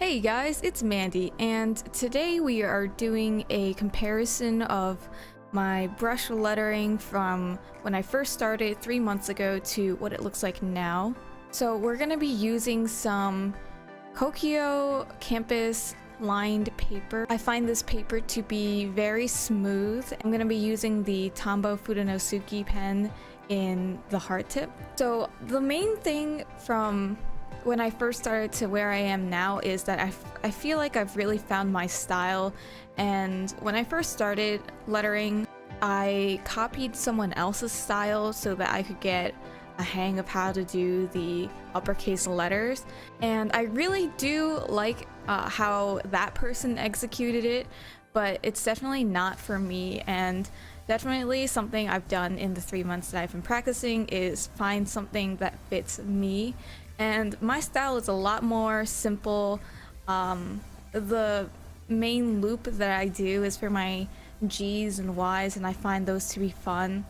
Hey guys, it's Mandy, and today we are doing a comparison of my brush lettering from when I first started 3 months ago to what it looks like now. So we're going to be using some Kokio Campus lined paper. I find this paper to be very smooth. I'm going to be using the Tombow Fudenosuke pen in the heart tip. So the main thing from when I first started to where I am now is that I feel like I've really found my style. And when I first started lettering, I copied someone else's style so that I could get a hang of how to do the uppercase letters. And I really do like how that person executed it, but it's definitely not for me. And definitely something I've done in the 3 months that I've been practicing is find something that fits me. And my style is a lot more simple. The main loop that I do is for my G's and Y's, and I find those to be fun.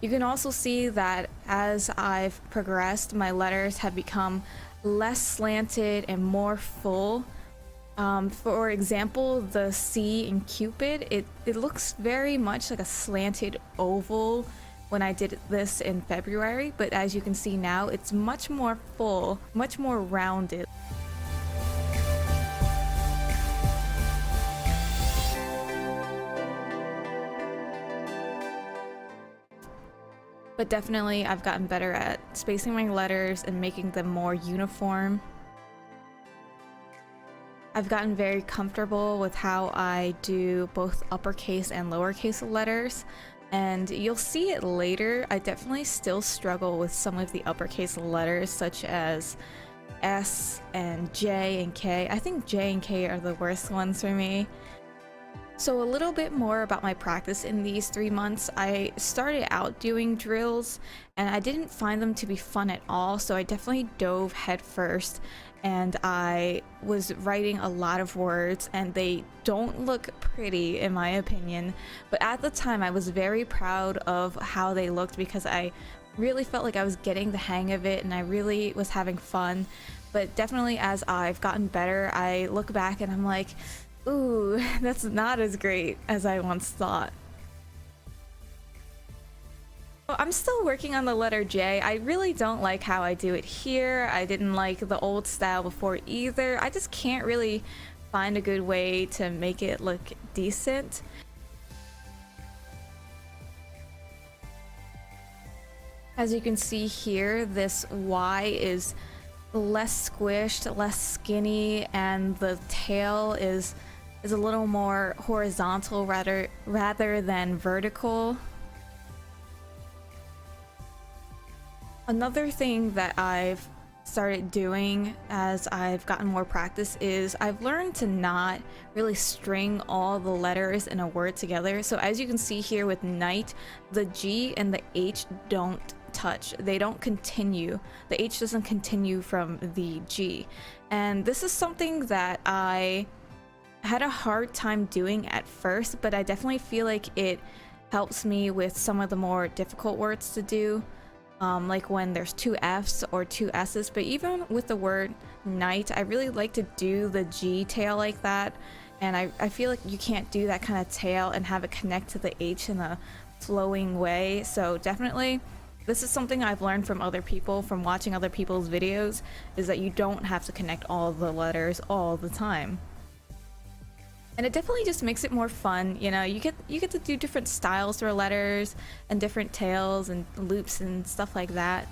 You can also see that as I've progressed, my letters have become less slanted and more full. For example, the C in Cupid, it looks very much like a slanted oval when I did this in February, but as you can see now, it's much more full, much more rounded. But definitely I've gotten better at spacing my letters and making them more uniform. I've gotten very comfortable with how I do both uppercase and lowercase letters. And you'll see it later. I definitely still struggle with some of the uppercase letters such as S and J and K. I think J and K are the worst ones for me. So a little bit more about my practice in these 3 months. I started out doing drills and I didn't find them to be fun at all, so I definitely dove headfirst and I was writing a lot of words and they don't look pretty in my opinion, but at the time I was very proud of how they looked because I really felt like I was getting the hang of it and I really was having fun. But definitely as I've gotten better, I look back and I'm like, ooh, that's not as great as I once thought. I'm still working on the letter J. I really don't like how I do it here. I didn't like the old style before either. I just can't really find a good way to make it look decent. As you can see here, this Y is less squished, less skinny, and the tail is a little more horizontal rather than vertical. Another thing that I've started doing as I've gotten more practice is I've learned to not really string all the letters in a word together. So as you can see here with night, the G and the H don't touch. They don't continue. The H doesn't continue from the G. And this is something that I had a hard time doing at first, but I definitely feel like it helps me with some of the more difficult words to do. Like when there's 2 F's or 2 S's, but even with the word night, I really like to do the G tail like that, and I feel like you can't do that kind of tail and have it connect to the H in a flowing way. So definitely this is something I've learned from other people, from watching other people's videos, is that you don't have to connect all the letters all the time. And it definitely just makes it more fun, you know, you get to do different styles for letters and different tails and loops and stuff like that.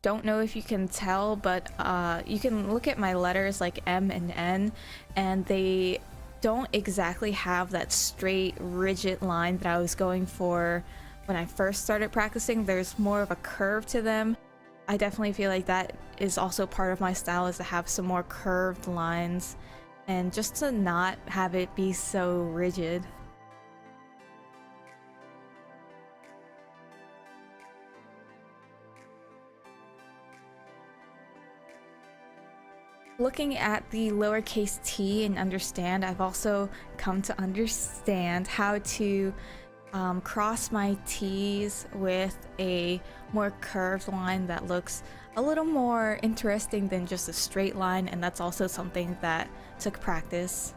Don't know if you can tell, but you can look at my letters like M and N, and they don't exactly have that straight, rigid line that I was going for when I first started practicing. There's more of a curve to them. I definitely feel like that is also part of my style, is to have some more curved lines and just to not have it be so rigid. Looking at the lowercase t and understand, I've also come to understand how to cross my T's with a more curved line that looks a little more interesting than just a straight line, and that's also something that took practice.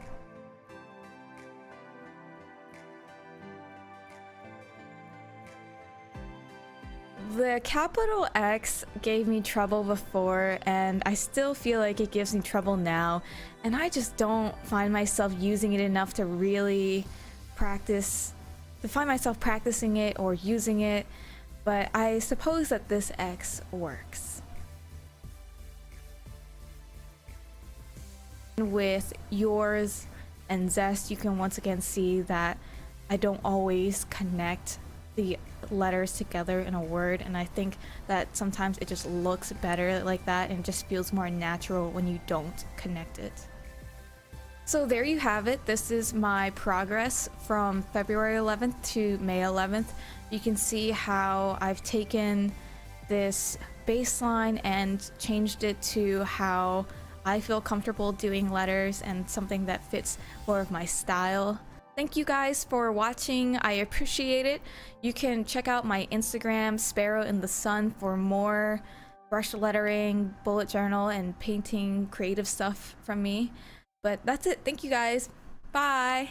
The capital X gave me trouble before, and I still feel like it gives me trouble now, and I just don't find myself using it enough to really find myself practicing it or using it, but I suppose that this X works. With yours and Zest, you can once again see that I don't always connect the letters together in a word, and I think that sometimes it just looks better like that and just feels more natural when you don't connect it. So there you have it. This is my progress from February 11th to May 11th. You can see how I've taken this baseline and changed it to how I feel comfortable doing letters and something that fits more of my style. Thank you guys for watching. I appreciate it. You can check out my Instagram, Sparrow in the Sun, for more brush lettering, bullet journal, and painting creative stuff from me. But that's it. Thank you guys. Bye.